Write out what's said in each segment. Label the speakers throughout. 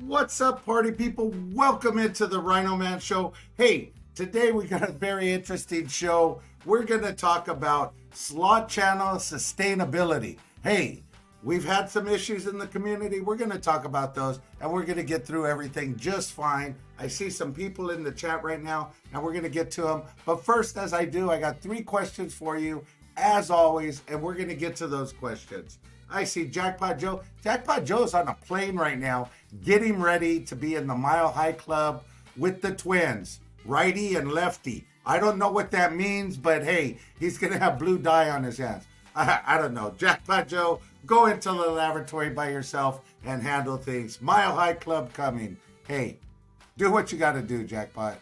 Speaker 1: What's up, party people? Welcome into the RhinoMan Show. Hey, today we got a very interesting show. We're going to talk about slot channel sustainability. Hey, we've had some issues in the community. We're going to talk about those, and we're going to get through everything just fine. I see some people in the chat right now, and we're going to get to them. But first, as I do, I got 3 questions for you, as always, and we're going to get to those questions. I see Jackpot Joe. Jackpot Joe's on a plane right now, getting ready to be in the Mile High Club with the twins, righty and lefty. I don't know what that means, but hey, he's going to have blue dye on his hands. I don't know. Jackpot Joe, go into the laboratory by yourself and handle things. Mile High Club coming. Hey, do what you got to do, Jackpot.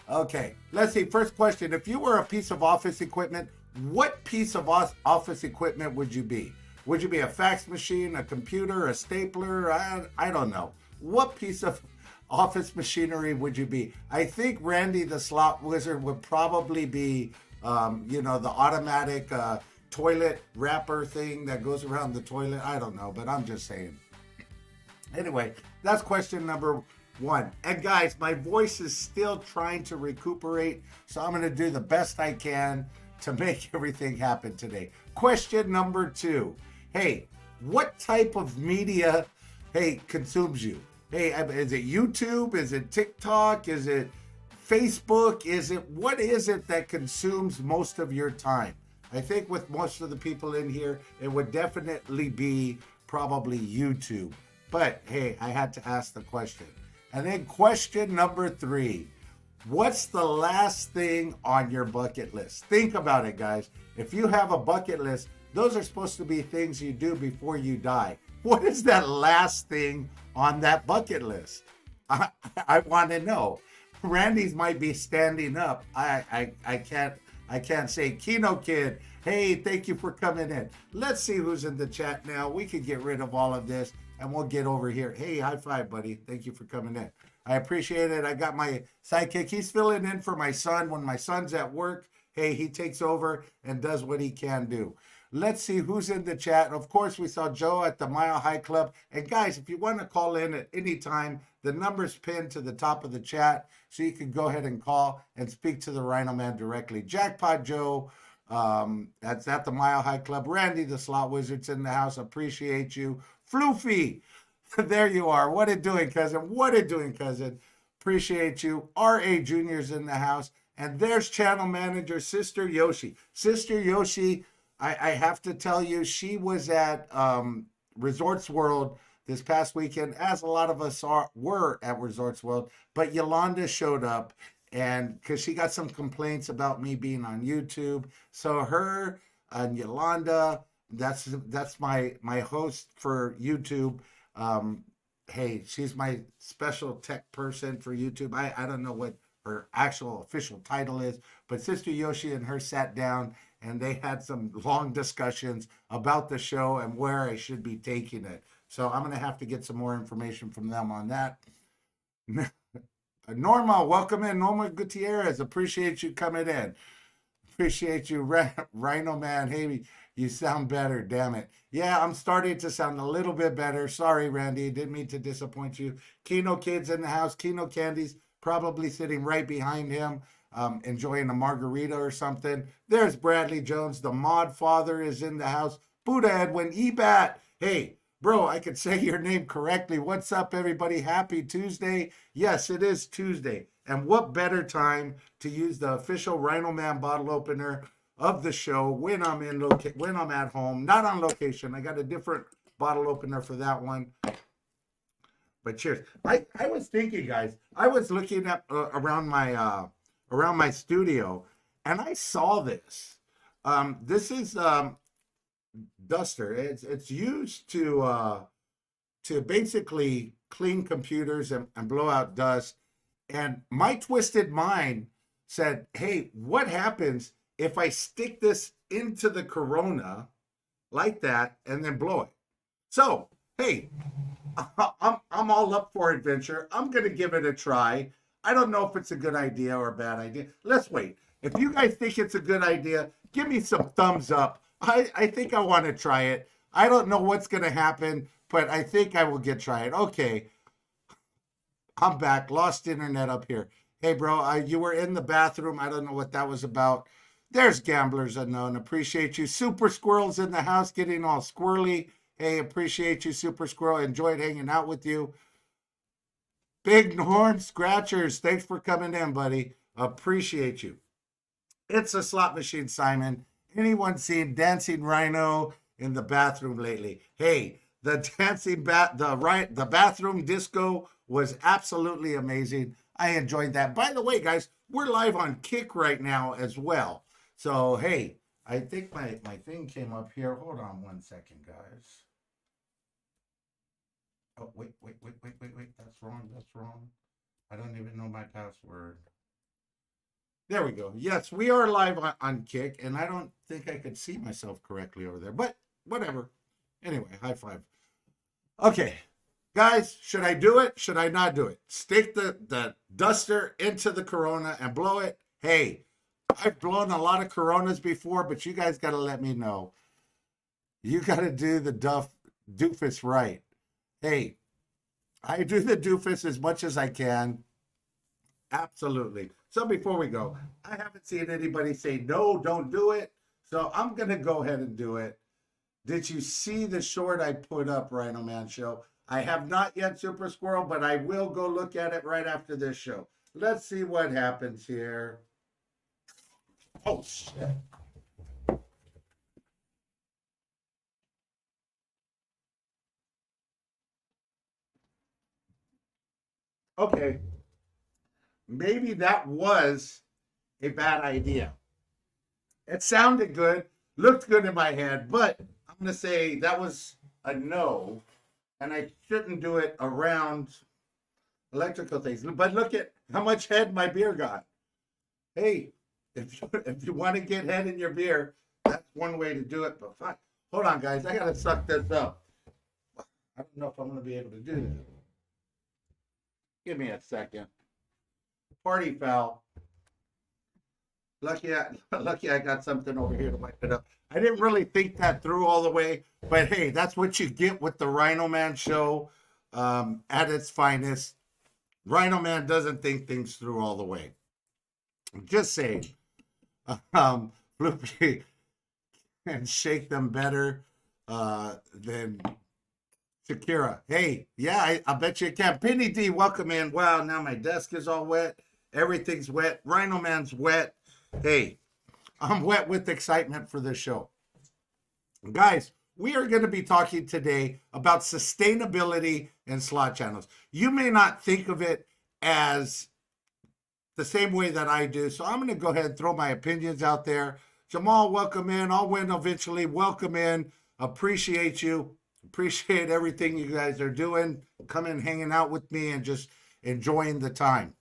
Speaker 1: Okay, let's see. First question. If you were a piece of office equipment, what piece of office equipment would you be? Would you be a fax machine, a computer, a stapler? I don't know. What piece of office machinery would you be? I think Randy the Slot Wizard would probably be, the automatic toilet wrapper thing that goes around the toilet. I don't know, but I'm just saying. Anyway, that's question number 1. And guys, my voice is still trying to recuperate, so I'm going to do the best I can to make everything happen today. Question number 2. Hey, what type of media, consumes you? Hey, is it YouTube? Is it TikTok? Is it Facebook? What is it that consumes most of your time? I think with most of the people in here, it would definitely be probably YouTube. But hey, I had to ask the question. And then question number 3. What's the last thing on your bucket list? Think about it, guys. If you have a bucket list, those are supposed to be things you do before you die. What is that last thing on that bucket list? I want to know. Randy's might be standing up. I can't say. Kino Kid, hey, thank you for coming in. Let's see who's in the chat now. We can get rid of all of this and we'll get over here. Hey, high five, buddy. Thank you for coming in. I appreciate it. I got my sidekick. He's filling in for my son. When my son's at work, hey, he takes over and does what he can do. Let's see who's in the chat. Of course, we saw Joe at the Mile High Club. And guys, if you want to call in at any time, the number's pinned to the top of the chat, so you can go ahead and call and speak to the RhinoMan directly. Jackpot Joe, that's at the Mile High Club. Randy the Slot Wizard's in the house. Appreciate you. Floofy, there you are. What it doing, cousin? What it doing, cousin? Appreciate you. R.A. Jr.'s in the house. And there's channel manager, Sister Yoshi. Sister Yoshi, I have to tell you, she was at Resorts World this past weekend, as a lot of us were at Resorts World. But Yolanda showed up, and because she got some complaints about me being on YouTube. So her and Yolanda, that's my host for YouTube. Hey, she's my special tech person for YouTube. I don't know what her actual official title is, but Sister Yoshi and her sat down and they had some long discussions about the show and where I should be taking it. So I'm going to have to get some more information from them on that. Norma, welcome in. Norma Gutierrez, appreciate you coming in. Appreciate you, Rhino Man. Hey, you sound better, damn it. Yeah, I'm starting to sound a little bit better. Sorry, Randy, didn't mean to disappoint you. Kino Kid's in the house. Kino Candy's probably sitting right behind him, enjoying a margarita or something. There's Bradley Jones. The mod father is in the house. Buddha Edwin, Ebat. Hey, bro, I could say your name correctly. What's up, everybody? Happy Tuesday. Yes, it is Tuesday. And what better time to use the official RhinoMan bottle opener of the show when I'm at home, not on location. I got a different bottle opener for that one. But cheers. I was thinking, guys, I was looking at around my studio, and I saw this. This is duster. It's used to basically clean computers and blow out dust. And my twisted mind said, hey, what happens if I stick this into the Corona like that and then blow it? So, hey, I'm all up for adventure. I'm going to give it a try. I don't know if it's a good idea or a bad idea. Let's wait. If you guys think it's a good idea, give me some thumbs up. I think I want to try it. I don't know what's going to happen, but I think I will try it. Okay. I'm back. Lost internet up here. Hey, bro, you were in the bathroom. I don't know what that was about. There's Gamblers Unknown. Appreciate you. Super Squirrel's in the house getting all squirrely. Hey, appreciate you, Super Squirrel. Enjoyed hanging out with you. Big Horn Scratchers, thanks for coming in, buddy. Appreciate you. It's a slot machine, Simon. Anyone seen Dancing Rhino in the bathroom lately? Hey, the the bathroom disco was absolutely amazing. I enjoyed that. By the way, guys, we're live on Kick right now as well. So hey, I think my thing came up here. Hold on one second, guys. Oh, wait. That's wrong. I don't even know my password. There we go. Yes, we are live on Kick, and I don't think I could see myself correctly over there, but whatever. Anyway, high five. Okay, guys, should I do it? Should I not do it? Stick the duster into the Corona and blow it. Hey, I've blown a lot of Coronas before, but you guys got to let me know. You got to do the doofus right. Hey, I do the doofus as much as I can. Absolutely. So before we go, I haven't seen anybody say, no, don't do it. So I'm going to go ahead and do it. Did you see the short I put up, RhinoMan Show? I have not yet, Super Squirrel, but I will go look at it right after this show. Let's see what happens here. Oh, shit. Okay. Maybe that was a bad idea. It sounded good, looked good in my head, but I'm going to say that was a no, and I shouldn't do it around electrical things. But look at how much head my beer got. Hey, if you want to get head in your beer, that's one way to do it. But fine. Hold on, guys. I got to suck this up. I don't know if I'm going to be able to do this. Give me a second. Party foul. Lucky I got something over here to wipe it up. I didn't really think that through all the way, but hey, that's what you get with the RhinoMan Show at its finest. RhinoMan doesn't think things through all the way. I'm just saying. Floopy and shake them better than Shakira. Hey, yeah, I bet you can. Penny D, welcome in. Wow, now my desk is all wet. Everything's wet. RhinoMan's wet. Hey, I'm wet with excitement for this show. Guys, we are going to be talking today about sustainability in slot channels. You may not think of it as the same way that I do, so I'm going to go ahead and throw my opinions out there. Jamal, welcome in. I'll win eventually. Welcome in. Appreciate you. Appreciate everything you guys are doing. Coming, hanging out with me, and just enjoying the time.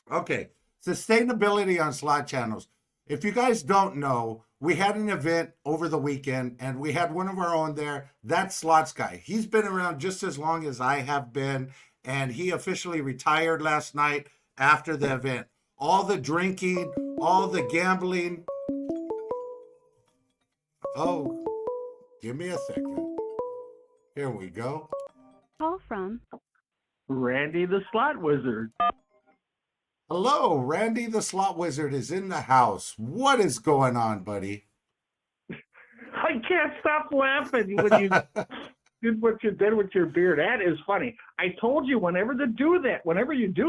Speaker 1: Okay, sustainability on slot channels. If you guys don't know, we had an event over the weekend, and we had one of our own there. That's Slots Guy. He's been around just as long as I have been, and he officially retired last night after the event. All the drinking, all the gambling. Oh, give me a second. Here we go.
Speaker 2: Call from
Speaker 3: Randy the Slot Wizard.
Speaker 1: Hello, Randy the Slot Wizard is in the house. What is going on, buddy?
Speaker 3: I can't stop laughing when you did what you did with your beard. That is funny. I told you whenever you do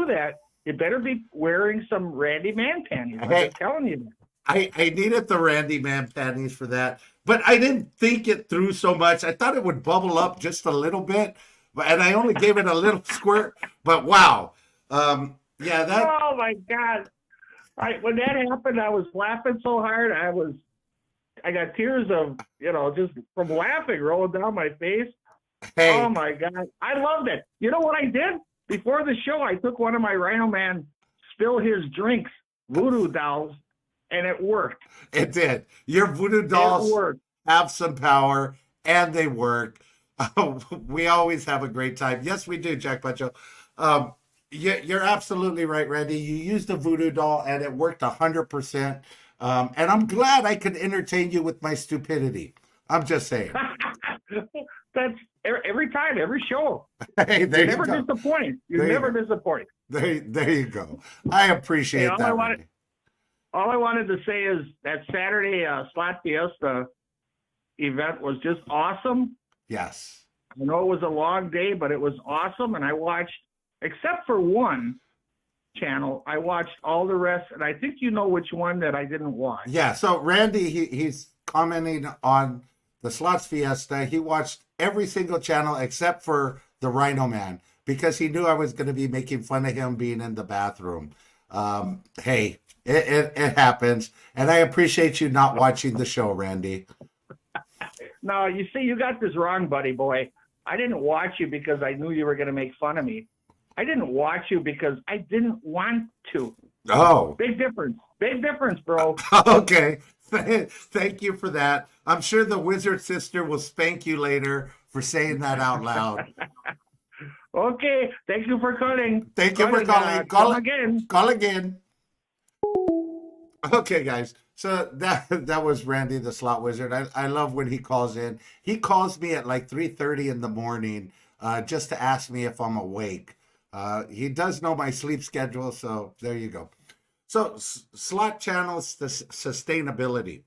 Speaker 3: that, you better be wearing some Randy Man panties. I'm just telling you.
Speaker 1: I needed the Randy Man panties for that, but I didn't think it through so much. I thought it would bubble up just a little bit, and I only gave it a little squirt. But wow, yeah, that.
Speaker 3: Oh my God! When that happened, I was laughing so hard. I got tears of just from laughing rolling down my face.
Speaker 1: Hey.
Speaker 3: Oh my God, I loved it. You know what I did before the show? I took one of my RhinoMan Spill His Drinks voodoo dolls. And it worked.
Speaker 1: It did. Your voodoo dolls have some power, and they work. We always have a great time. Yes, we do, Jack Pacho. You're absolutely right, Randy. You used a voodoo doll, and it worked 100%. And I'm glad I could entertain you with my stupidity. I'm just saying.
Speaker 3: And every time, every show.
Speaker 1: Hey, there
Speaker 3: You're
Speaker 1: you
Speaker 3: never
Speaker 1: go.
Speaker 3: disappointed. You're
Speaker 1: There you
Speaker 3: never
Speaker 1: go.
Speaker 3: disappointed.
Speaker 1: There you go. I
Speaker 3: Hey,
Speaker 1: appreciate that, Randy.
Speaker 3: all I wanted to say is that Saturday Slot Fiesta event was just awesome.
Speaker 1: Yes.
Speaker 3: I know it was a long day, but it was awesome. And I watched, except for one channel, I watched all the rest. And I think you know which one that I didn't watch.
Speaker 1: Yeah. So Randy, he's commenting on the Slots Fiesta. He watched every single channel except for the RhinoMan because he knew I was going to be making fun of him being in the bathroom. Hey, it happens. And I appreciate you not watching the show, Randy.
Speaker 3: No, you see, you got this wrong, buddy boy. I didn't watch you because I knew you were going to make fun of me. I didn't watch you because I didn't want to.
Speaker 1: Oh.
Speaker 3: Big difference. Big difference, bro.
Speaker 1: Okay. Thank you for that. I'm sure the wizard sister will spank you later for saying that out loud.
Speaker 3: Okay. Thank you for calling.
Speaker 1: Thank you for calling.
Speaker 3: Call again.
Speaker 1: Call again. Okay, guys. So that was Randy the Slot Wizard. I love when he calls in. He calls me at like 3:30 in the morning just to ask me if I'm awake. He does know my sleep schedule, so there you go. So slot channels, the sustainability.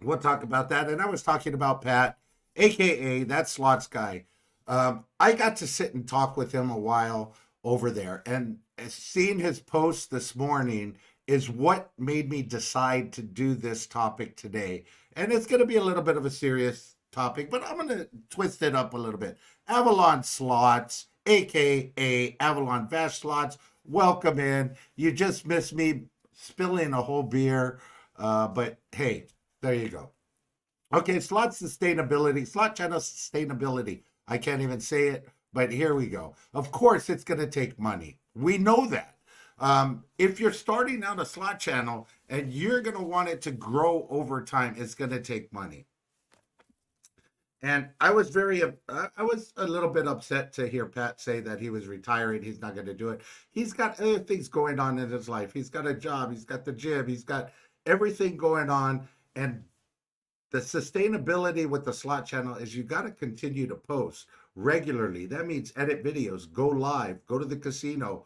Speaker 1: We'll talk about that. And I was talking about Pat, aka that slots guy. I got to sit and talk with him a while over there, and seeing his post this morning is what made me decide to do this topic today. And it's going to be a little bit of a serious topic, but I'm going to twist it up a little bit. Avalon Slots, aka Avalon Vash Slots, welcome in. You just missed me spilling a whole beer, but hey, there you go. Okay, slot sustainability, slot channel sustainability. I can't even say it, but here we go. Of course, it's going to take money. We know that. If you're starting out a slot channel and you're going to want it to grow over time, it's going to take money. And I was a little bit upset to hear Pat say that he was retiring. He's not going to do it. He's got other things going on in his life. He's got a job. He's got the gym. He's got everything going on. And the sustainability with the slot channel is you got to continue to post regularly. That means edit videos, go live, go to the casino,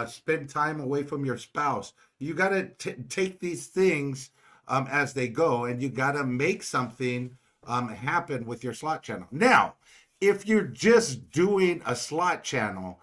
Speaker 1: spend time away from your spouse. You got to take these things as they go, and you got to make something happen with your slot channel. Now, if you're just doing a slot channel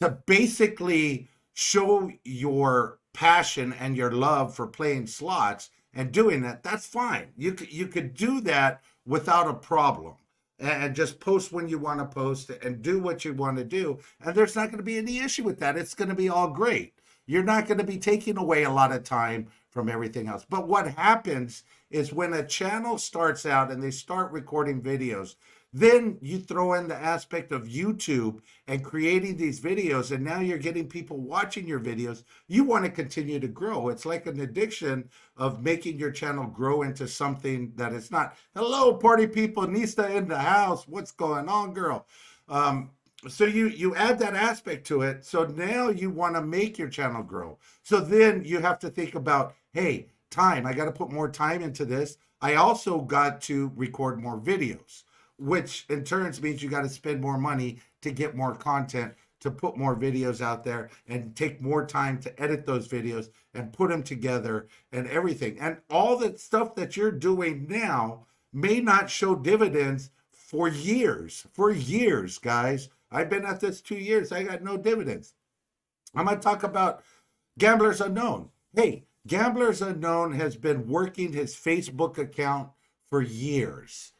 Speaker 1: to basically show your passion and your love for playing slots and doing that, that's fine. You could do that without a problem and just post when you want to post and do what you want to do. And there's not going to be any issue with that. It's going to be all great. You're not going to be taking away a lot of time from everything else. But what happens is when a channel starts out and they start recording videos, then you throw in the aspect of YouTube and creating these videos, and now you're getting people watching your videos. You want to continue to grow. It's like an addiction of making your channel grow into something that it's not. Hello, party people, Nista in the house. What's going on, girl? So you add that aspect to it. So now you want to make your channel grow. So then you have to think about, hey, time. I got to put more time into this. I also got to record more videos, which in turns means you got to spend more money to get more content, to put more videos out there and take more time to edit those videos and put them together and everything. And all the stuff that you're doing now may not show dividends for years, guys. I've been at this 2 years. I got no dividends. I'm going to talk about Gamblers Unknown. Hey, Gamblers Unknown has been working his Facebook account for years.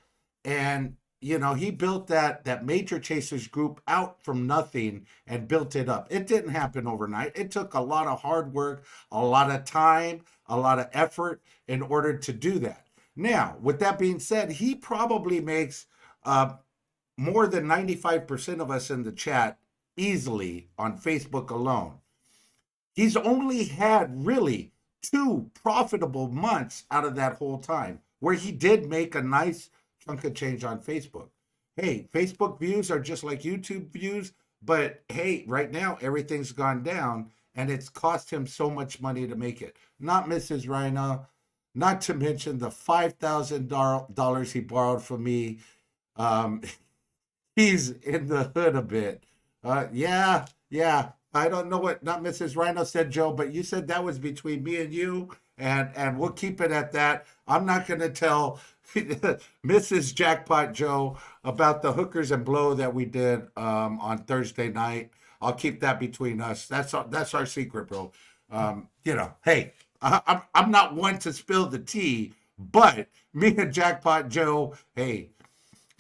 Speaker 1: And, you know, he built that Major Chasers group out from nothing and built it up. It didn't happen overnight. It took a lot of hard work, a lot of time, a lot of effort in order to do that. Now, with that being said, he probably makes more than 95% of us in the chat easily on Facebook alone. He's only had really 2 profitable months out of that whole time where he did make a nice chunk of change on Facebook. Hey, Facebook views are just like YouTube views, but hey, right now everything's gone down and it's cost him so much money to make it. Not Mrs. Rhino, not to mention the $5,000 he borrowed from me. he's in the hood a bit. Yeah, yeah. I don't know what not Mrs. Rhino said, Joe, but you said that was between me and you, and we'll keep it at that. I'm not going to tell Mrs. Jackpot Joe about the hookers and blow that we did on Thursday night. I'll keep that between us. That's our secret, bro. Hey, I'm not one to spill the tea, but me and Jackpot Joe, hey,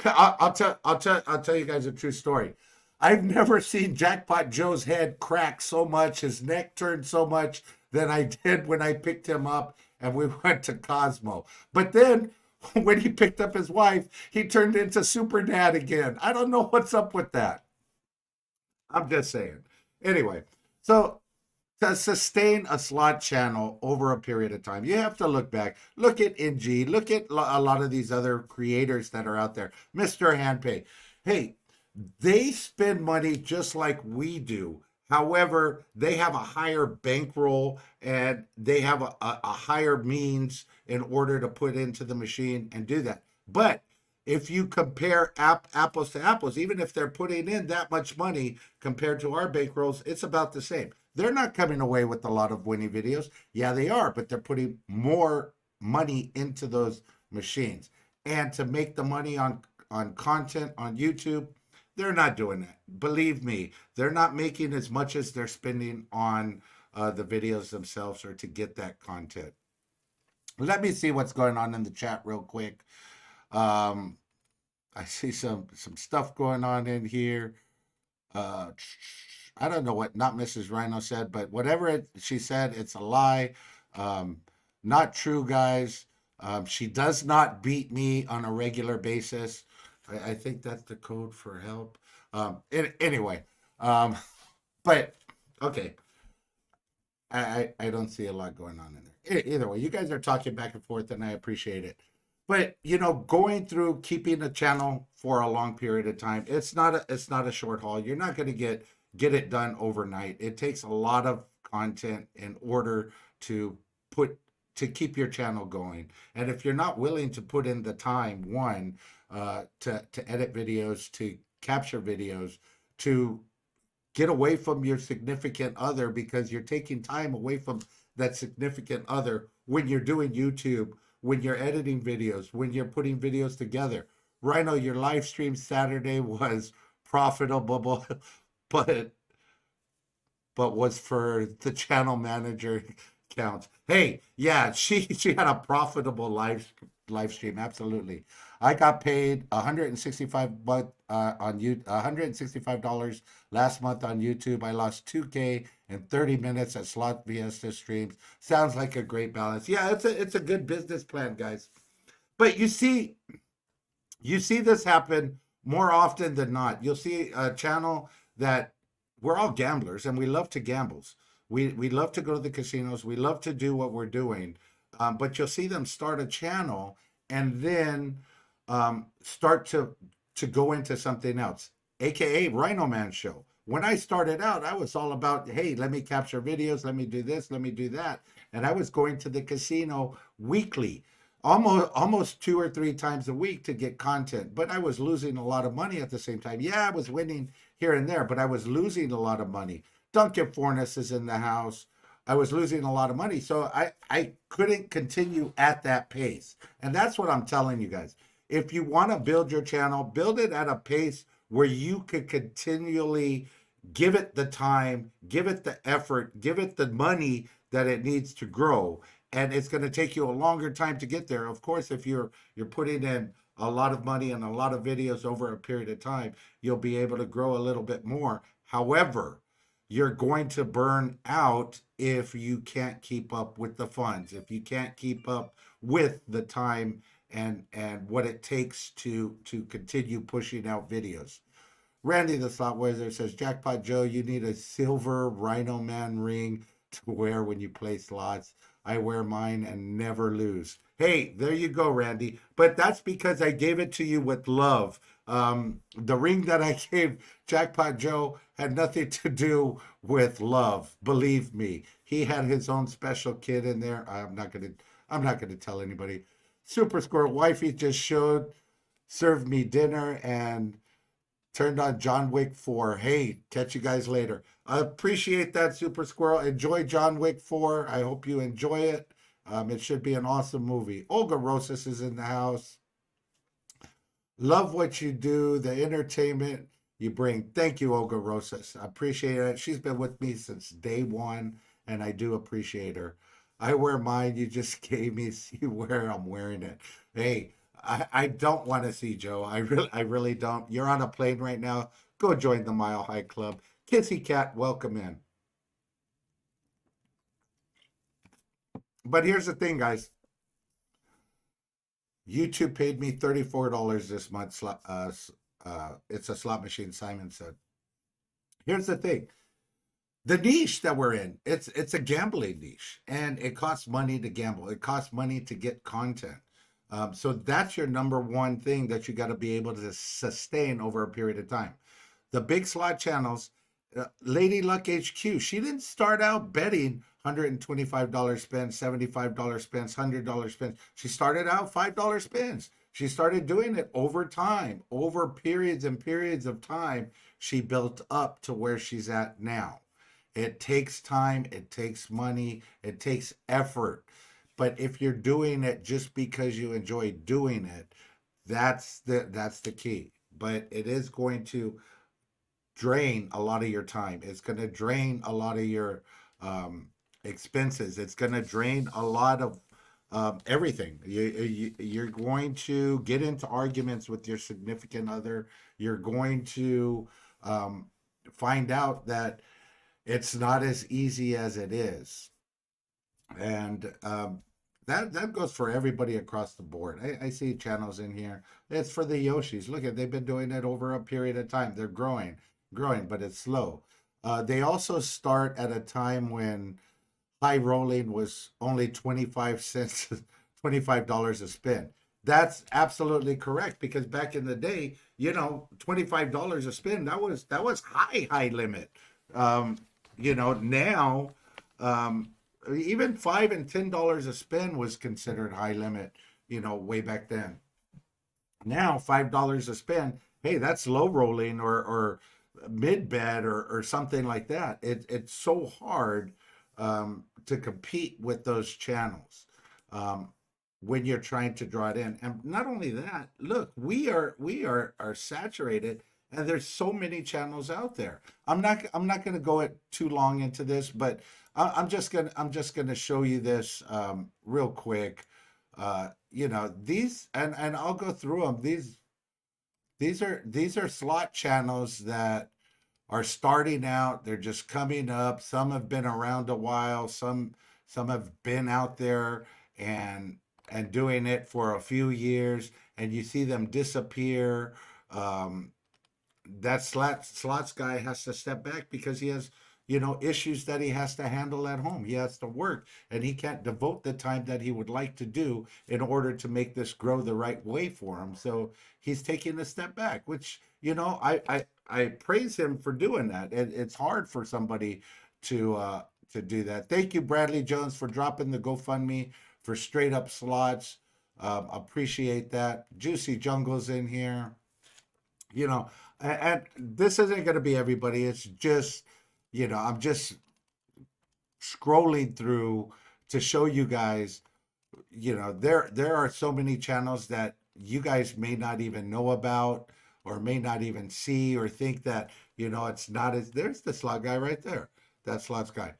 Speaker 1: I'll tell you guys a true story. I've never seen Jackpot Joe's head crack so much, his neck turned so much than I did when I picked him up and we went to Cosmo. But then when he picked up his wife, he turned into Super Dad again. I don't know what's up with that. I'm just saying. Anyway, so to sustain a slot channel over a period of time, you have to look back. Look at NG. Look at a lot of these other creators that are out there. Mr. Handpay. Hey, they spend money just like we do. However, they have a higher bankroll and they have a higher means in order to put into the machine and do that. But if you compare apples to apples, even if they're putting in that much money compared to our bankrolls, it's about the same. They're not coming away with a lot of winning videos. Yeah, they are, but they're putting more money into those machines. And to make the money on content on YouTube, they're not doing that. Believe me, they're not making as much as they're spending on the videos themselves or to get that content. Let me see what's going on in the chat real quick. Um, I see some stuff going on in here. Uh, I don't know what not Mrs. Rhino said, but whatever she said, it's a lie. Um, Not true, guys. She does not beat me on a regular basis. I think that's the code for help. Anyway, um, but okay. I don't see a lot going on in there. Either way, you guys are talking back and forth, and I appreciate it. But going through keeping a channel for a long period of time, it's not a short haul. You're not going to get it done overnight. It takes a lot of content in order to put to keep your channel going. And if you're not willing to put in the time, one, to edit videos, to capture videos, to get away from your significant other because you're taking time away from that significant other when you're doing YouTube, when you're editing videos, when you're putting videos together. Rhino, your live stream Saturday was profitable, but was for the channel manager counts. Hey, yeah, she had a profitable live stream. Absolutely. I got paid 165 on you $165 last month on YouTube. I lost 2K in 30 minutes at Slot Fiesta streams. Sounds like a great balance. Yeah, it's a good business plan, guys. But you see this happen more often than not. You'll see a channel that we're all gamblers and we love to gamble. We love to go to the casinos. We love to do what we're doing. But you'll see them start a channel and then start to go into something else, aka RhinoMan Show. When I started out, I was all about, hey, let me capture videos, let me do this, let me do that. And I was going to the casino weekly, almost 2 or 3 times a week to get content. But I was losing a lot of money at the same time. Yeah, I was winning here and there, but I was losing a lot of money. Duncan Fornes is in the house. I was losing a lot of money. So I couldn't continue at that pace. And that's what I'm telling you guys. If you want to build your channel, build it at a pace where you could continually give it the time, give it the effort, give it the money that it needs to grow. And it's going to take you a longer time to get there. Of course, if you're putting in a lot of money and a lot of videos over a period of time, you'll be able to grow a little bit more. However, you're going to burn out if you can't keep up with the funds, if you can't keep up with the time and what it takes to continue pushing out videos. Randy the Slot Wizard says, Jackpot Joe, you need a silver RhinoMan ring to wear when you play slots. I wear mine and never lose. Hey, there you go, Randy. But that's because I gave it to you with love. The ring that I gave Jackpot Joe had nothing to do with love. Believe me, he had his own special kid in there. I'm not gonna tell anybody. Super Squirrel Wifey just served me dinner and turned on John Wick 4. Hey, catch you guys later. I appreciate that, Super Squirrel. Enjoy John Wick 4. I hope you enjoy it. It should be an awesome movie. Olga Rosas is in the house. Love what you do, the entertainment you bring. Thank you, Olga Rosas. I appreciate it. She's been with me since day one, and I do appreciate her. I wear mine. You just gave me see where I'm wearing it. Hey, I don't want to see Joe. I really don't. You're on a plane right now. Go join the Mile High Club. Kissy Cat, welcome in. But here's the thing, guys. YouTube paid me $34 this month. It's a slot machine, Simon said. Here's the thing. The niche that we're in, it's a gambling niche, and it costs money to gamble. It costs money to get content. So that's your number one thing that you got to be able to sustain over a period of time. The big slot channels, Lady Luck HQ, she didn't start out betting $125 spends, $75 spends, $100 spends. She started out $5 spends. She started doing it over time, over periods and periods of time. She built up to where she's at now. It takes time, it takes money, it takes effort. But if you're doing it just because you enjoy doing it, that's the key. But it is going to drain a lot of your time. It's going to drain a lot of your expenses. It's going to drain a lot of everything. You're going to get into arguments with your significant other. You're going to find out that it's not as easy as it is. And that goes for everybody across the board. I see channels in here. It's for the Yoshis. Look at, they've been doing it over a period of time. They're growing, but it's slow. They also start at a time when high rolling was only 25 cents, $25 a spin. That's absolutely correct, because back in the day, $25 a spin, that was high limit. Now, even $5 and $10 a spin was considered high limit, way back then. Now $5 a spin, hey, that's low rolling or mid bet or something like that. It's so hard to compete with those channels when you're trying to draw it in. And not only that, look, we are saturated, and there's so many channels out there. I'm not going to go too long into this, but I'm just gonna show you this real quick. These, and I'll go through them. These are slot channels that are starting out. They're just coming up. Some have been around a while. Some have been out there and doing it for a few years, and you see them disappear. That slots guy has to step back because he has issues that he has to handle at home. He has to work, and he can't devote the time that he would like to do in order to make this grow the right way for him. So he's taking a step back, which I praise him for doing that. It's hard for somebody to do that. Thank you, Bradley Jones, for dropping the GoFundMe for Straight Up Slots. Appreciate that. Juicy Jungle's in here. And this isn't going to be everybody. It's just, I'm just scrolling through to show you guys, there are so many channels that you guys may not even know about, or may not even see, or think that, it's not as, there's the slot guy right there. That slots guy.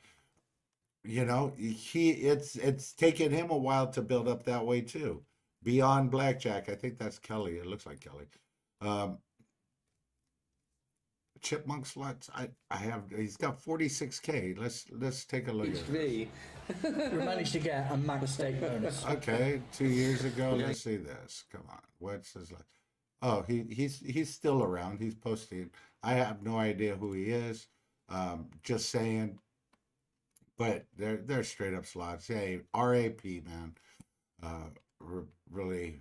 Speaker 1: It's taken him a while to build up that way too. Beyond Blackjack, I think that's Kelly. It looks like Kelly. Chipmunk Slots, he's got 46K. Let's take a look at it.
Speaker 2: We managed to get a max stake bonus.
Speaker 1: Okay, 2 years ago. Let's see this. Come on, what's his like? Oh, he's still around. He's posting. I have no idea who he is. Just saying. But they're straight up slots. Hey, RAP, man. Really,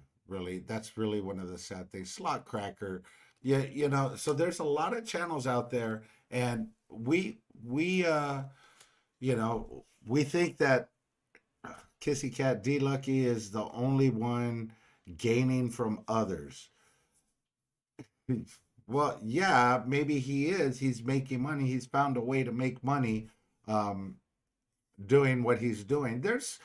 Speaker 1: that's really one of the sad things. Slot Cracker. Yeah, so there's a lot of channels out there, and we think that Kissy Cat D Lucky is the only one gaining from others. Well, yeah, maybe he is. He's making money. He's found a way to make money um, doing what he's doing. There's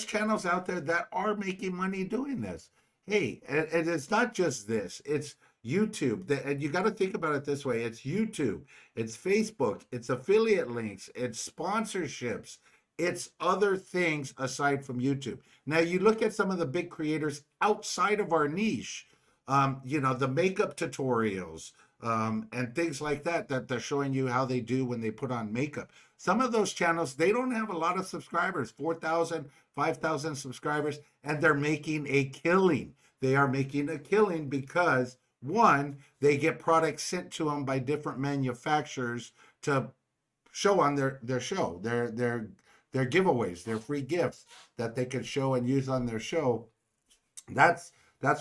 Speaker 1: channels out there that are making money doing this. Hey, and it's not just this, it's YouTube. And you got to think about it this way: it's YouTube, it's Facebook, it's affiliate links, it's sponsorships, it's other things aside from YouTube. Now, you look at some of the big creators outside of our niche, the makeup tutorials, and things like that, that they're showing you how they do when they put on makeup. Some of those channels, they don't have a lot of subscribers, 4,000, 5,000 subscribers, and they're making a killing. They are making a killing because, one, they get products sent to them by different manufacturers to show on their show, their giveaways, their free gifts that they can show and use on their show. That's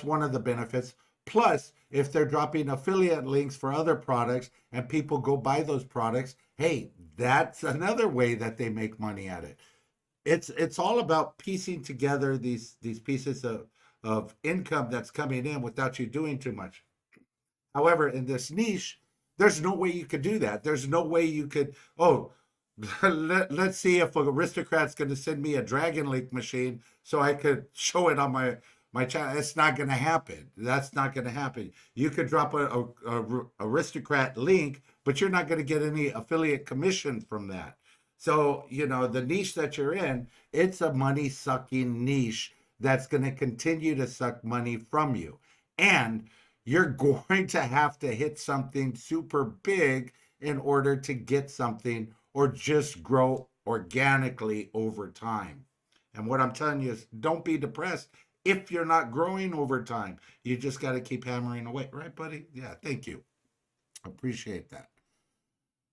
Speaker 1: one of the benefits. Plus, if they're dropping affiliate links for other products and people go buy those products, hey, that's another way that they make money at it. It's all about piecing together these pieces of income that's coming in without you doing too much. However, in this niche, there's no way you could do that. There's no way you could, let's see if Aristocrat's going to send me a Dragon Link machine so I could show it on my channel. It's not going to happen. That's not going to happen. You could drop a Aristocrat link, but you're not going to get any affiliate commission from that. So, the niche that you're in, it's a money sucking niche that's going to continue to suck money from you. And you're going to have to hit something super big in order to get something, or just grow organically over time. And what I'm telling you is, don't be depressed if you're not growing over time. You just got to keep hammering away. Right, buddy? Yeah, thank you. Appreciate that.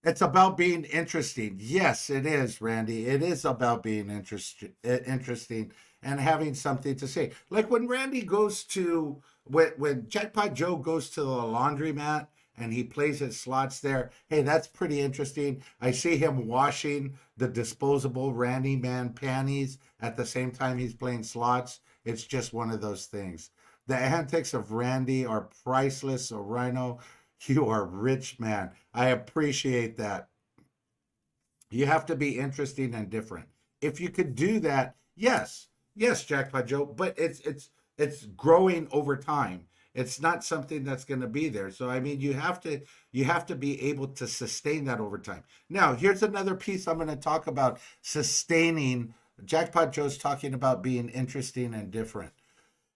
Speaker 1: It's about being interesting. Yes, it is, Randy. It is about being interesting and having something to say. Like when Randy goes to, when Jackpot Joe goes to the laundromat and he plays his slots there, hey, that's pretty interesting. I see him washing the disposable RhinoMan panties at the same time he's playing slots. It's just one of those things. The antics of Randy are priceless. So Rhino, you are rich, man. I appreciate that. You have to be interesting and different. If you could do that, yes, Jackpot Joe, but it's growing over time. It's not something that's going to be there. So I mean, you have to be able to sustain that over time. Now, here's another piece I'm going to talk about: sustaining. Jackpot Joe's talking about being interesting and different.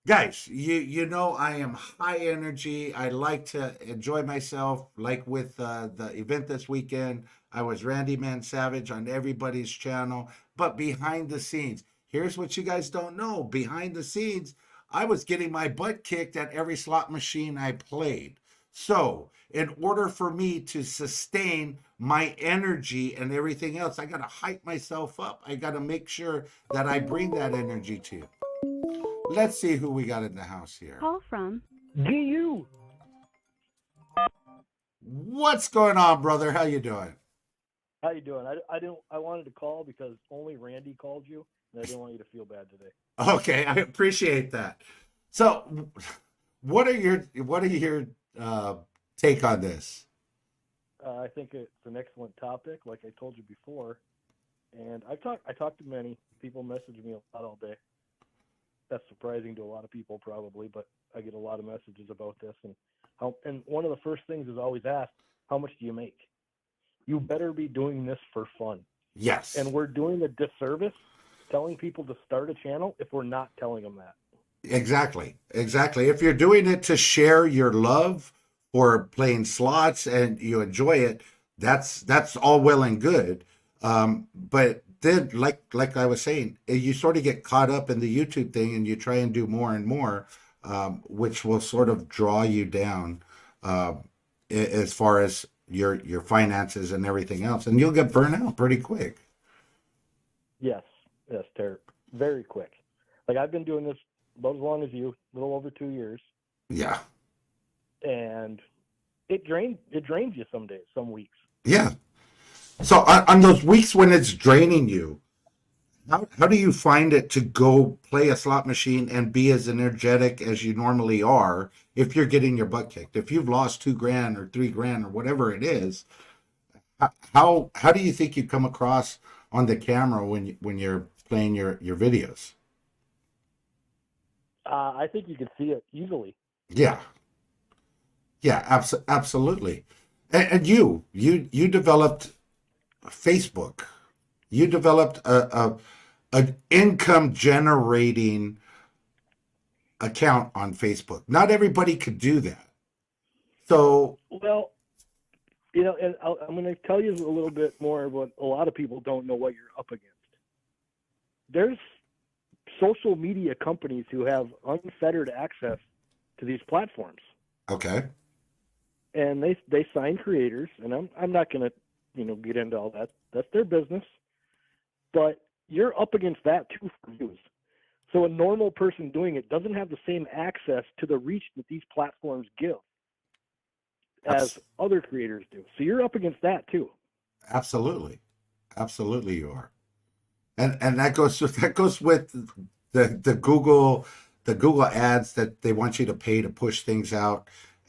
Speaker 1: Guys, you know I am high energy. I like to enjoy myself. Like with the event this weekend, I was RhinoMan Savage on everybody's channel. But behind the scenes, here's what you guys don't know. Behind the scenes, I was getting my butt kicked at every slot machine I played. So in order for me to sustain my energy and everything else, I got to hype myself up. I got to make sure that I bring that energy to you. Let's see who we got in the house here.
Speaker 4: Call from
Speaker 3: GU.
Speaker 1: What's going on, brother? How you doing?
Speaker 5: How you doing? I wanted to call because only Randy called you, and I didn't want you to feel bad today.
Speaker 1: Okay, I appreciate that. So, what are your take on this?
Speaker 5: I think it's an excellent topic, like I told you before, and I talked to many people. Message me a lot all day. That's surprising to a lot of people probably, but I get a lot of messages about this, and one of the first things is always asked, how much do you make? You better be doing this for fun.
Speaker 1: Yes.
Speaker 5: And we're doing a disservice telling people to start a channel if we're not telling them that.
Speaker 1: Exactly. If you're doing it to share your love for playing slots and you enjoy it, that's all well and good. But then, like I was saying, you sort of get caught up in the YouTube thing and you try and do more and more, which will sort of draw you down as far as your finances and everything else, and you'll get burnt out pretty quick.
Speaker 5: Yes, Terry, very quick. Like I've been doing this about as long as you, a little over 2 years.
Speaker 1: Yeah.
Speaker 5: And it drains you some days, some weeks.
Speaker 1: Yeah. So on those weeks when it's draining you, how do you find it to go play a slot machine and be as energetic as you normally are if you're getting your butt kicked. If you've lost $2,000 or $3,000 or whatever it is, how do you think you come across on the camera when you're playing your videos?
Speaker 5: I think you can see it easily.
Speaker 1: Yeah, yeah, absolutely. And you developed Facebook. You developed an income generating account on Facebook. Not everybody could do that. So,
Speaker 5: Well, and I'm going to tell you a little bit more of what a lot of people don't know what you're up against. There's social media companies who have unfettered access to these platforms.
Speaker 1: okay.
Speaker 5: And they sign creators, and I'm not going to get into all that. That's their business. But you're up against that too for views. So a normal person doing it doesn't have the same access to the reach that these platforms give as other creators do. So you're up against that too.
Speaker 1: Absolutely. Absolutely you are. And that goes with the Google ads that they want you to pay to push things out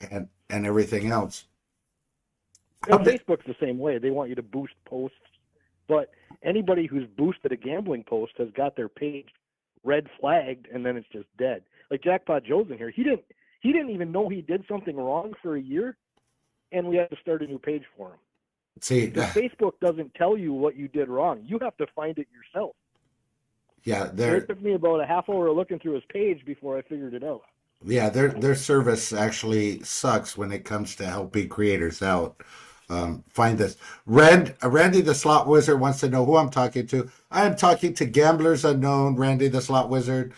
Speaker 1: and everything else.
Speaker 5: And Facebook's the same way. They want you to boost posts, but anybody who's boosted a gambling post has got their page red flagged, and then it's just dead. Like Jackpot Joe's in here. He didn't even know he did something wrong for a year, and we had to start a new page for him.
Speaker 1: See,
Speaker 5: because Facebook doesn't tell you what you did wrong. You have to find it yourself.
Speaker 1: yeah,
Speaker 5: It took me about a half hour looking through his page before I figured it out.
Speaker 1: yeah, their service actually sucks when it comes to helping creators out. Find this. Randy the Slot Wizard wants to know who I'm talking to. I am talking to Gamblers Unknown, Randy the Slot Wizard.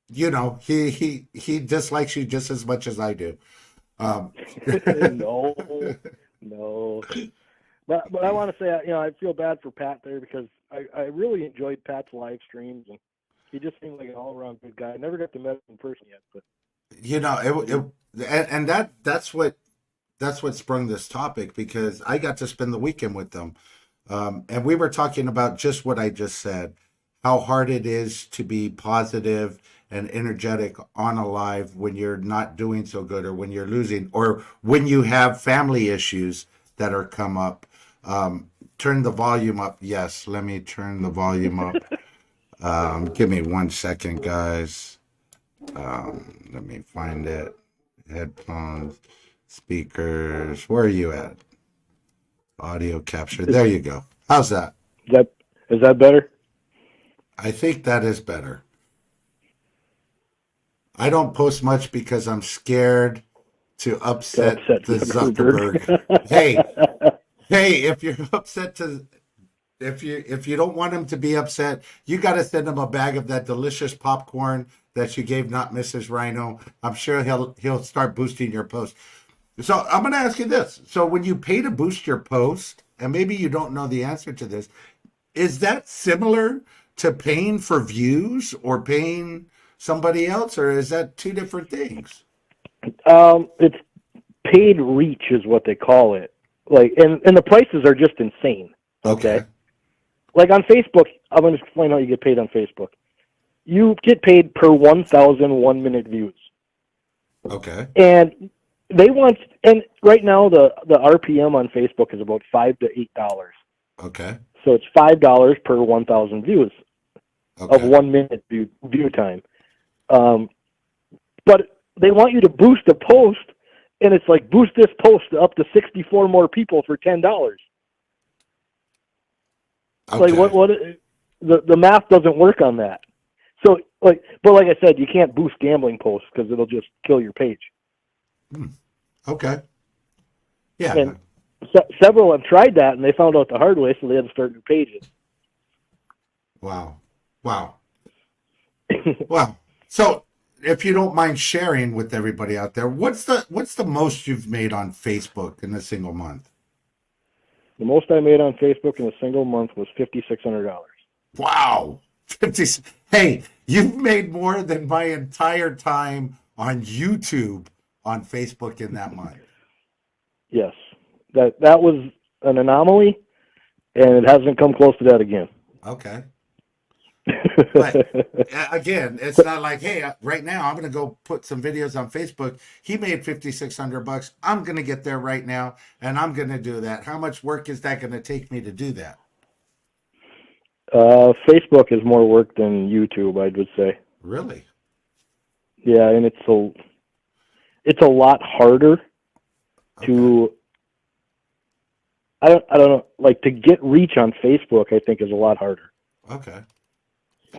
Speaker 1: He dislikes you just as much as I do.
Speaker 5: No. But I want to say, I feel bad for Pat there because I really enjoyed Pat's live streams, and he just seemed like an all-around good guy. I never got to meet him in person yet, but that's what sprung this topic, because I got to spend the weekend with them, and we were talking about just what I just said, how hard it is to be positive and energetic on a live when you're not doing so good, or when you're losing, or when you have family issues that are come up. Turn the volume up. Yes, let me turn the volume up. Give me 1 second, guys. Let me find it. Headphones, speakers. Where are you at? Audio capture. There you go. How's that? Is that better?
Speaker 1: I think that is better. I don't post much because I'm scared to upset the Zuckerberg. Hey, if you're upset if you don't want him to be upset, you got to send him a bag of that delicious popcorn that you gave not Mrs. Rhino. I'm sure he'll start boosting your post. So I'm going to ask you this. So when you pay to boost your post, and maybe you don't know the answer to this, is that similar to paying for views or paying somebody else, or is that two different things?
Speaker 5: It's paid reach is what they call it. Like, and the prices are just insane. Okay. Like on Facebook, I'm going to explain how you get paid on Facebook. You get paid per 1,000 1-minute views.
Speaker 1: Okay.
Speaker 5: And and right now the RPM on Facebook is about $5 to $8.
Speaker 1: Okay.
Speaker 5: So it's $5 per 1,000 views of 1 minute view time. But they want you to boost a post, and it's like boost this post up to 64 more people for $10.
Speaker 1: Okay.
Speaker 5: Like what the math doesn't work on that. So but like I said, you can't boost gambling posts because it'll just kill your page.
Speaker 1: Okay. Yeah.
Speaker 5: And several have tried that, and they found out the hard way, so they had to start new pages.
Speaker 1: Wow. Wow. So, if you don't mind sharing with everybody out there, what's the most you've made on Facebook in a single month?
Speaker 5: The most I made on Facebook in a single month was $5,600.
Speaker 1: Wow. 50. Hey, you've made more than my entire time on YouTube on Facebook in that month.
Speaker 5: Yes. That was an anomaly, and it hasn't come close to that again.
Speaker 1: Okay. But again, it's not like, hey, right now I'm going to go put some videos on Facebook. He made $5,600. I'm going to get there right now, and I'm going to do that. How much work is that going to take me to do that?
Speaker 5: Facebook is more work than YouTube, I would say.
Speaker 1: Really?
Speaker 5: Yeah, and it's a lot harder to. I don't know. Like, to get reach on Facebook, I think is a lot harder.
Speaker 1: Okay.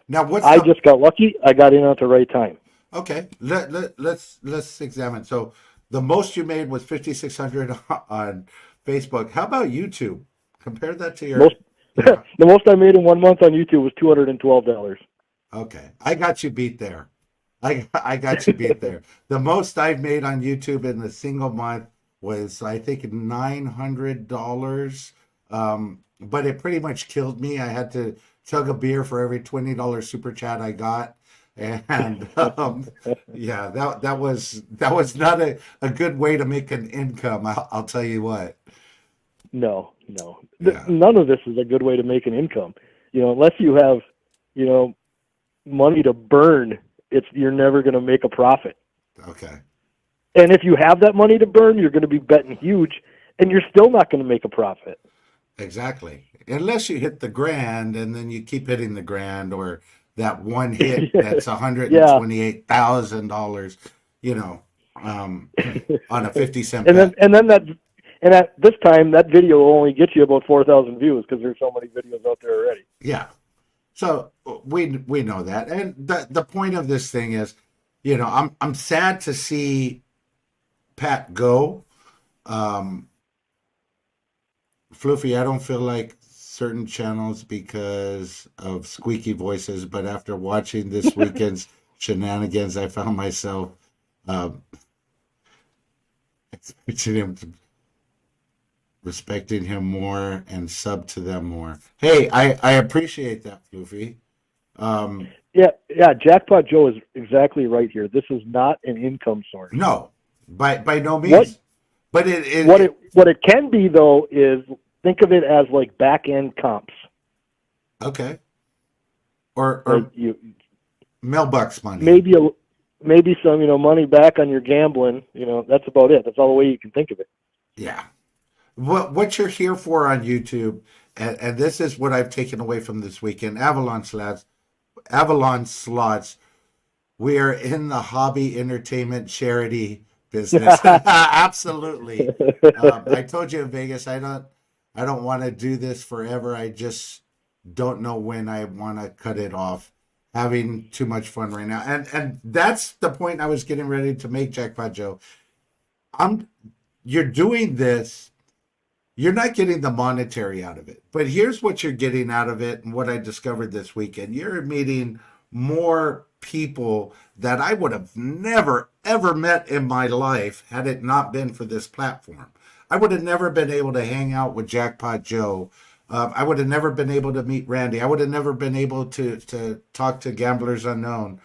Speaker 1: Now,
Speaker 5: I just got lucky. I got in at the right time.
Speaker 1: Okay. Let's examine. So the most you made was 5,600 on Facebook. How about YouTube? Compare that to your.
Speaker 5: The most I made in 1 month on YouTube was $212.
Speaker 1: Okay, I got you beat there. I got you beat there. The most I've made on YouTube in a single month was, I think, $900. But it pretty much killed me. I had to chug a beer for every $20 super chat I got. And yeah, that was not a good way to make an income. I'll tell you what.
Speaker 5: No.
Speaker 1: Yeah.
Speaker 5: None of this is a good way to make an income. Unless you have, money to burn, you're never going to make a profit.
Speaker 1: Okay.
Speaker 5: And if you have that money to burn, you're going to be betting huge, and you're still not going to make a profit.
Speaker 1: Exactly. Unless you hit the grand and then you keep hitting the grand, or that one hit that's $128,000, on a 50-cent bet.
Speaker 5: And at this time, that video will only get you about 4,000 views because there's so many videos out there already.
Speaker 1: Yeah. So we know that. And the point of this thing is, I'm sad to see Pat go. Floofy, I don't feel like certain channels because of squeaky voices, but after watching this weekend's shenanigans, I found myself respecting him more and sub to them more. Hey, I appreciate that, Floofy.
Speaker 5: Yeah, Jackpot Joe is exactly right here. This is not an income source.
Speaker 1: No, by no means. But
Speaker 5: what it can be, though, is think of it as like back end comps.
Speaker 1: Okay. Or
Speaker 5: like
Speaker 1: mailbox money.
Speaker 5: Maybe some money back on your gambling. That's about it. That's all the way you can think of it.
Speaker 1: Yeah. What you're here for on YouTube, and this is what I've taken away from this weekend, Avalon Slots. We are in the hobby entertainment charity business. Absolutely. I told you in Vegas, I don't want to do this forever. I just don't know when I want to cut it off. Having too much fun right now. And that's the point I was getting ready to make, Jackpot Joe. You're doing this. You're not getting the monetary out of it. But here's what you're getting out of it and what I discovered this weekend. You're meeting more people that I would have never, ever met in my life had it not been for this platform. I would have never been able to hang out with Jackpot Joe. I would have never been able to meet Randy. I would have never been able to talk to Gamblers Unknown,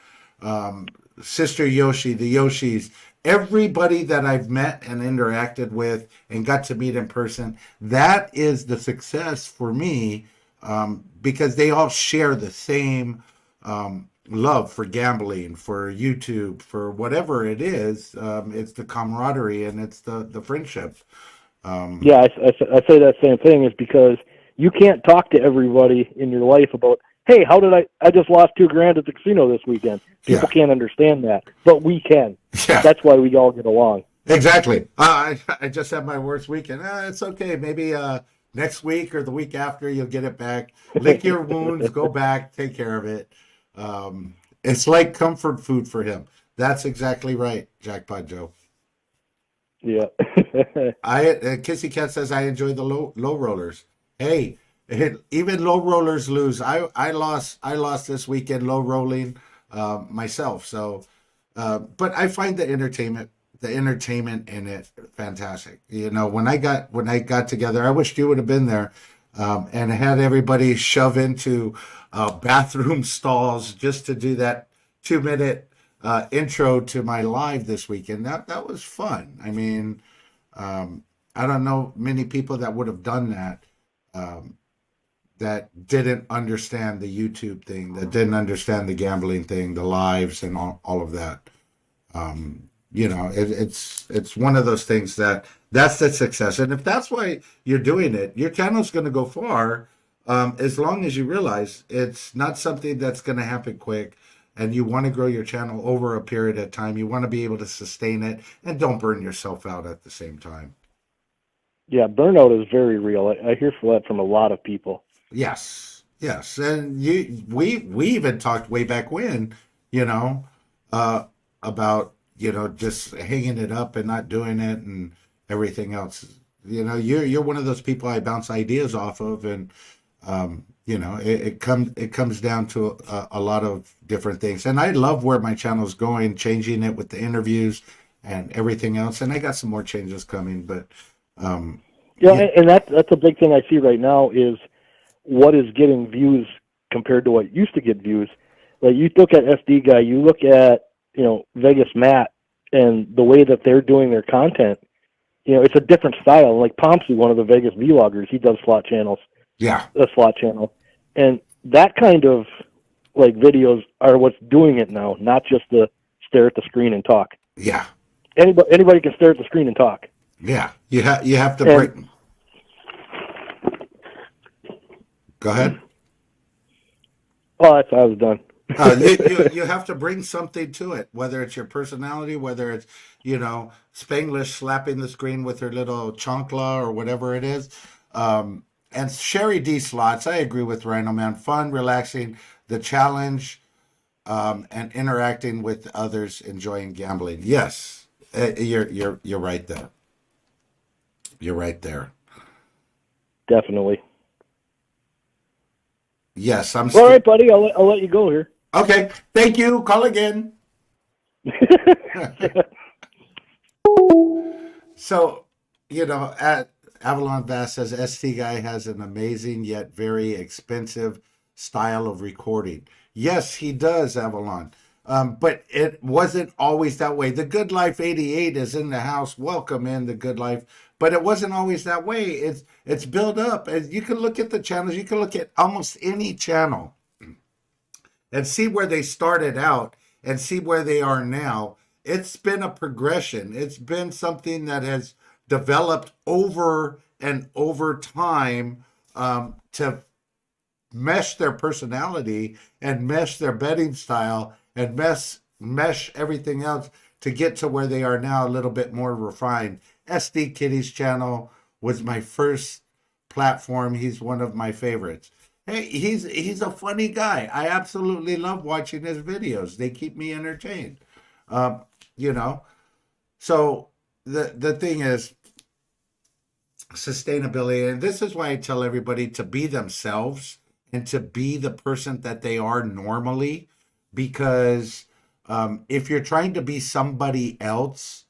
Speaker 1: Sister Yoshi, the Yoshis, everybody that I've met and interacted with and got to meet in person. That is the success for me, because they all share the same love for gambling, for YouTube, for whatever it is. It's the camaraderie and it's the friendship.
Speaker 5: Yeah, I say that same thing is because you can't talk to everybody in your life about, hey, how did I just lost $2,000 at the casino this weekend. People can't understand that, but we can. Yeah. That's why we all get along.
Speaker 1: Exactly. I just had my worst weekend. It's okay. Maybe next week or the week after you'll get it back. Lick your wounds, go back, take care of it. It's like comfort food for him. That's exactly right, Jackpot Joe.
Speaker 5: Yeah.
Speaker 1: Kissy Cat says I enjoy the low rollers. Hey, even low rollers lose. I lost this weekend low rolling myself. So, but I find the entertainment in it fantastic. When I got together, I wished you would have been there, and had everybody shove into bathroom stalls just to do that 2-minute intro to my live this weekend. That was fun. I mean, I don't know many people that would have done that. that didn't understand the YouTube thing, that didn't understand the gambling thing, the lives and all of that. It's one of those things that's the success. And if that's why you're doing it, your channel's going to go far, as long as you realize it's not something that's going to happen quick, and you want to grow your channel over a period of time. You want to be able to sustain it and don't burn yourself out at the same time.
Speaker 5: Yeah, burnout is very real. I hear that from a lot of people.
Speaker 1: Yes, yes. And we even talked way back when, about, just hanging it up and not doing it and everything else. You're one of those people I bounce ideas off of, and it comes down to a lot of different things. And I love where my channel's going, changing it with the interviews and everything else. And I got some more changes coming, but
Speaker 5: and that's a big thing I see right now is what is getting views compared to what used to get views. Like you look at SD Guy, you look at Vegas Matt, and the way that they're doing their content, it's a different style. Like Pomsey, one of the Vegas vloggers, he does slot channels.
Speaker 1: Yeah,
Speaker 5: a slot channel, and that kind of like videos are what's doing it now, not just the stare at the screen and talk.
Speaker 1: Yeah,
Speaker 5: anybody can stare at the screen and talk.
Speaker 1: Yeah, you have to bring. Go ahead.
Speaker 5: Oh, I was done.
Speaker 1: You have to bring something to it, whether it's your personality, whether it's Spanglish slapping the screen with her little chancla or whatever it is. And Sherry D Slots, I agree with RhinoMan. Fun, relaxing, the challenge, and interacting with others, enjoying gambling. Yes, you're right there. You're right there.
Speaker 5: Definitely.
Speaker 1: Yes, I'm.
Speaker 5: All right, buddy. I'll let you go here.
Speaker 1: Okay. Thank you. Call again. So, at Avalon Bass says ST Guy has an amazing yet very expensive style of recording. Yes, he does, Avalon. But it wasn't always that way. The Good Life 88 is in the house. Welcome in the Good Life. But it wasn't always that way. It's built up. And you can look at the channels. You can look at almost any channel and see where they started out and see where they are now. It's been a progression. It's been something that has developed over and over time, to mesh their personality and mesh their betting style and mesh everything else to get to where they are now, a little bit more refined. SD Kitty's channel was my first platform. He's one of my favorites. Hey, he's a funny guy. I absolutely love watching his videos. They keep me entertained. So the thing is sustainability, and this is why I tell everybody to be themselves and to be the person that they are normally, because if you're trying to be somebody else,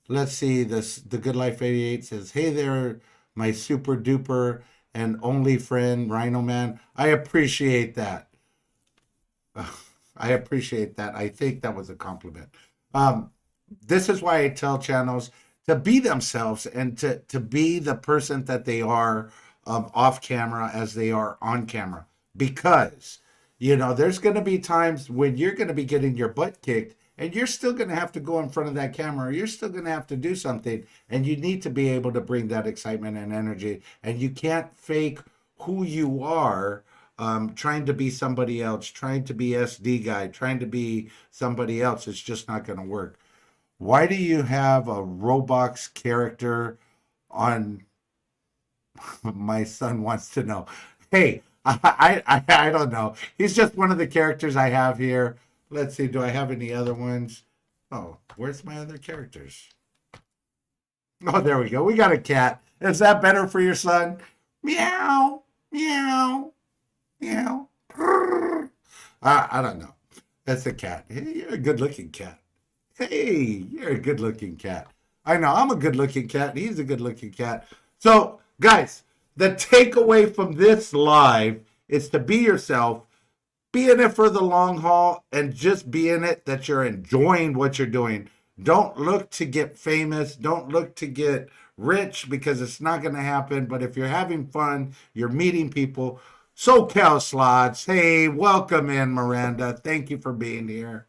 Speaker 1: let's see, the Good Life 88 says, hey there, my super duper and only friend, RhinoMan. I appreciate that. I appreciate that. I think that was a compliment. This is why I tell channels to be themselves and to be the person that they are off camera as they are on camera. Because, there's going to be times when you're going to be getting your butt kicked and you're still going to have to go in front of that camera, or you're still going to have to do something, and you need to be able to bring that excitement and energy, and you can't fake who you are, trying to be somebody else, trying to be SD Guy, trying to be somebody else. It's just not going to work. Why do you have a Roblox character on? My son wants to know. Hey, I don't know. He's just one of the characters I have here. Let's see. Do I have any other ones? Oh, where's my other characters? Oh, there we go. We got a cat. Is that better for your son? Meow, meow, meow. I don't know. That's a cat. Hey, you're a good-looking cat. Hey, you're a good-looking cat. I know. I'm a good-looking cat. He's a good-looking cat. So, guys, the takeaway from this live is to be yourself, be in it for the long haul, and just be in it that you're enjoying what you're doing. Don't look to get famous. Don't look to get rich, because it's not going to happen. But if you're having fun, you're meeting people, SoCal Slots. Hey, welcome in, Miranda. Thank you for being here.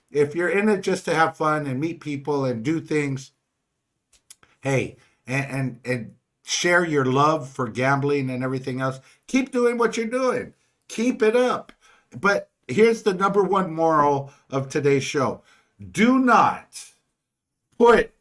Speaker 1: If you're in it just to have fun and meet people and do things, hey, and share your love for gambling and everything else, keep doing what you're doing. Keep it up. But here's the number one moral of today's show. Do not put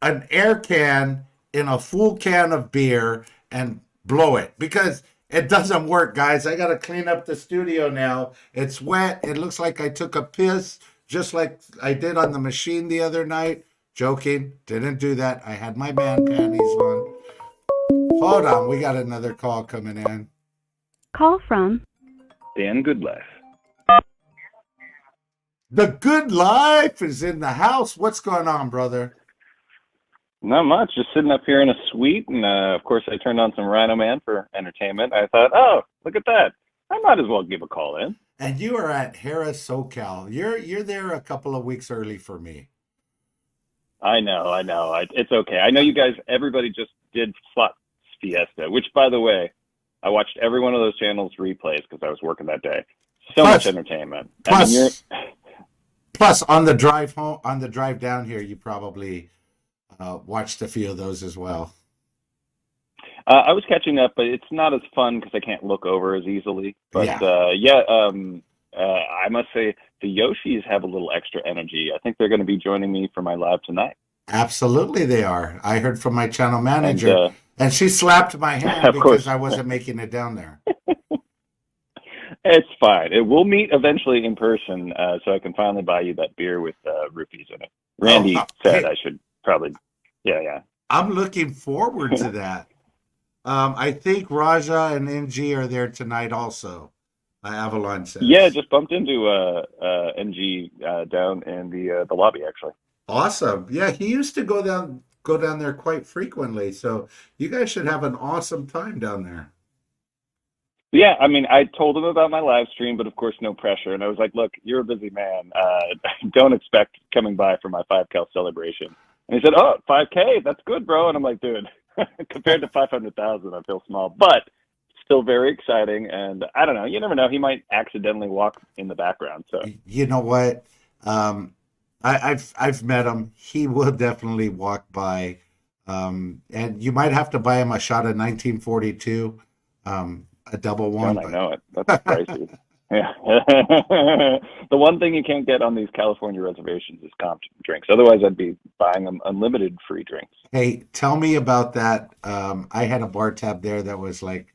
Speaker 1: an air can in a full can of beer and blow it, because it doesn't work, guys. I got to clean up the studio now. It's wet. It looks like I took a piss, just like I did on the machine the other night. Joking. Didn't do that. I had my man panties on. Hold on. We got another call coming in.
Speaker 4: Call from
Speaker 6: Dan Goodlife.
Speaker 1: The good life is in the house. What's going on, brother?
Speaker 6: Not much. Just sitting up here in a suite, and of course I turned on some RhinoMan for entertainment. I thought, oh, look at that. I might as well give a call in.
Speaker 1: And you are at Harris SoCal. You're there a couple of weeks early for me.
Speaker 6: I know. It's okay. I know you guys, everybody just did Slot Fiesta, which, by the way, I watched every one of those channels replays because I was working that day. So much entertainment.
Speaker 1: Plus, on the drive home, on the drive down here, you probably watched a few of those as well.
Speaker 6: I was catching up, but it's not as fun because I can't look over as easily. But I must say the Yoshis have a little extra energy. I think they're going to be joining me for my live tonight.
Speaker 1: Absolutely, they are. I heard from my channel manager, and she slapped my hand because I wasn't making it down there.
Speaker 6: It's fine. We'll meet eventually in person, so I can finally buy you that beer with roofies in it. Randy said I should probably, yeah.
Speaker 1: I'm looking forward to that. I think Raja and NG are there tonight also. Avalon says.
Speaker 6: Yeah, just bumped into NG down in the lobby actually.
Speaker 1: Awesome. Yeah, he used to go down there quite frequently. So you guys should have an awesome time down there.
Speaker 6: Yeah, I mean, I told him about my live stream, but of course, no pressure. And I was like, look, you're a busy man. Don't expect coming by for my 5K celebration. And he said, oh, 5K, that's good, bro. And I'm like, dude, compared to 500,000, I feel small, but still very exciting. And I don't know, you never know. He might accidentally walk in the background. So
Speaker 1: you know what? I've met him. He will definitely walk by. And you might have to buy him a shot of 1942. A double one.
Speaker 6: I know it. That's pricey. Yeah. The one thing you can't get on these California reservations is comp drinks. Otherwise, I'd be buying them unlimited free drinks.
Speaker 1: Hey, tell me about that. I had a bar tab there that was like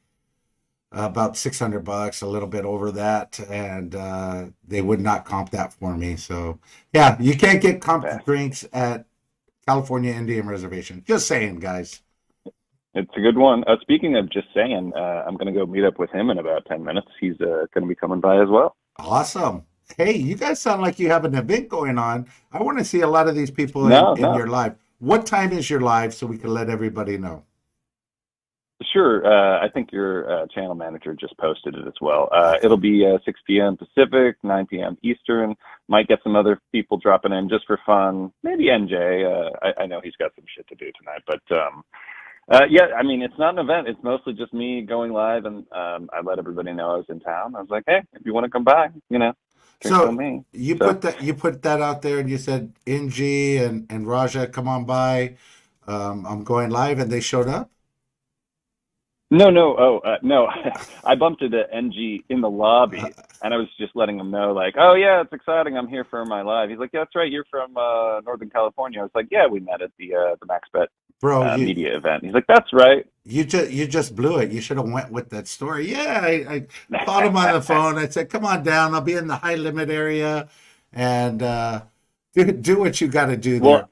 Speaker 1: about $600, a little bit over that, and they would not comp that for me. So, yeah, you can't get comp drinks at California Indian Reservation. Just saying, guys.
Speaker 6: It's a good one. Speaking of just saying, I'm going to go meet up with him in about 10 minutes. He's going to be coming by as well.
Speaker 1: Awesome. Hey, you guys sound like you have an event going on. I want to see a lot of these people in your live. What time is your live so we can let everybody know?
Speaker 6: Sure. I think your channel manager just posted it as well. It'll be 6 p.m. Pacific, 9 p.m. Eastern. Might get some other people dropping in just for fun. Maybe NJ. I know he's got some shit to do tonight, but yeah, I mean, it's not an event. It's mostly just me going live, and I let everybody know I was in town. I was like, hey, if you want to come by,
Speaker 1: So you put that out there, and you said NG and Raja, come on by. I'm going live, and they showed up.
Speaker 6: No. No. I bumped into NG in the lobby, and I was just letting him know, like, oh, yeah, it's exciting. I'm here for my live. He's like, yeah, that's right. You're from Northern California. I was like, yeah, we met at the MaxBet media event. He's like, that's right.
Speaker 1: You just blew it. You should have went with that story. Yeah, I called him on the phone. I said, come on down. I'll be in the high limit area, and do what you got to do there.
Speaker 6: Well,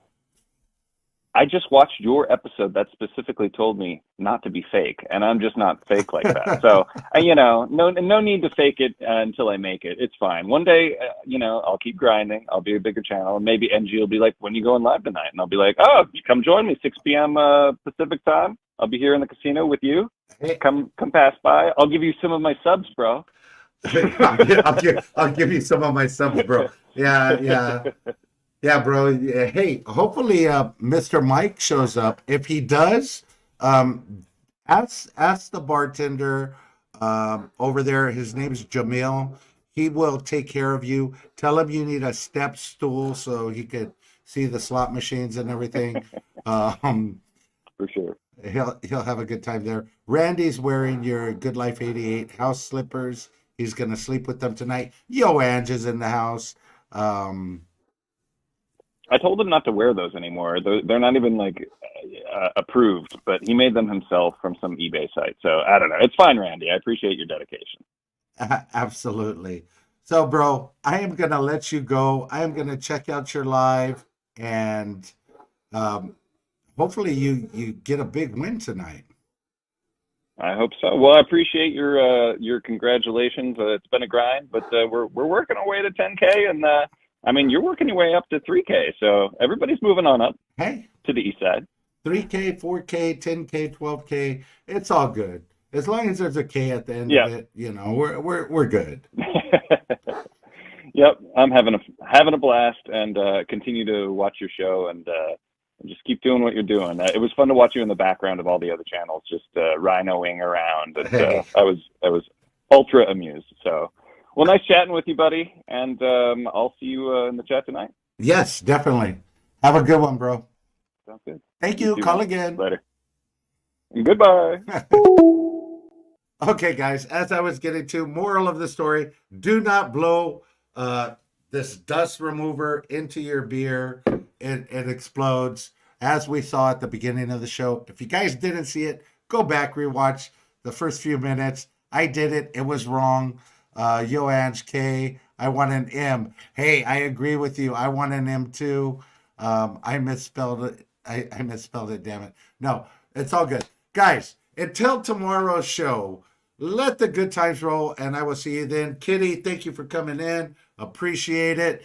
Speaker 6: I just watched your episode that specifically told me not to be fake, and I'm just not fake like that. So, no need to fake it until I make it. It's fine. One day, I'll keep grinding. I'll be a bigger channel, and maybe NG will be like, when you going live tonight? And I'll be like, oh, come join me, 6 p.m. Pacific time. I'll be here in the casino with you.
Speaker 1: Hey.
Speaker 6: Come pass by. I'll give you some of my subs, bro.
Speaker 1: I'll give you some of my subs, bro. Yeah, bro. Hey, hopefully Mr. Mike shows up. If he does, ask the bartender over there. His name's Jamil. He will take care of you. Tell him you need a step stool so he could see the slot machines and everything.
Speaker 6: For sure.
Speaker 1: He'll have a good time there. Randy's wearing your Good Life 88 house slippers. He's gonna sleep with them tonight. Yo, Ange is in the house.
Speaker 6: I told him not to wear those anymore. They're not even like approved, but he made them himself from some eBay site. So I don't know. It's fine, Randy. I appreciate your dedication.
Speaker 1: Absolutely. So, bro, I am gonna let you go. I am gonna check out your live, and hopefully you get a big win tonight.
Speaker 6: I hope so. Well, I appreciate your congratulations. It's been a grind, but we're working our way to 10K, and I mean, you're working your way up to 3K. So everybody's moving on up
Speaker 1: Hey,
Speaker 6: to the east side.
Speaker 1: 3K, 4K, 10K, 12K, it's all good. As long as there's a K at the end
Speaker 6: Yeah.
Speaker 1: of it, you know, we're good.
Speaker 6: Yep, I'm having a blast, and continue to watch your show, and just keep doing what you're doing. It was fun to watch you in the background of all the other channels, just rhinoing around. And,
Speaker 1: Hey.
Speaker 6: I was ultra amused. So, well, nice chatting with you, buddy, and I'll see you in the chat tonight.
Speaker 1: Yes, definitely. Have a good one, bro.
Speaker 6: Sounds good.
Speaker 1: Thank you.
Speaker 6: too,
Speaker 1: Call
Speaker 6: man.
Speaker 1: again.
Speaker 6: Later. And goodbye.
Speaker 1: Okay, guys, as I was getting to, moral of the story, do not blow this dust remover into your beer. It explodes, as we saw at the beginning of the show. If you guys didn't see it, go back, rewatch the first few minutes. I did it. It was wrong. Yo, Ange K, I want an M. Hey, I agree with you. I want an M too. I misspelled it. I misspelled it, damn it. No, it's all good. Guys, until tomorrow's show, let the good times roll, and I will see you then. Kitty, thank you for coming in. Appreciate it.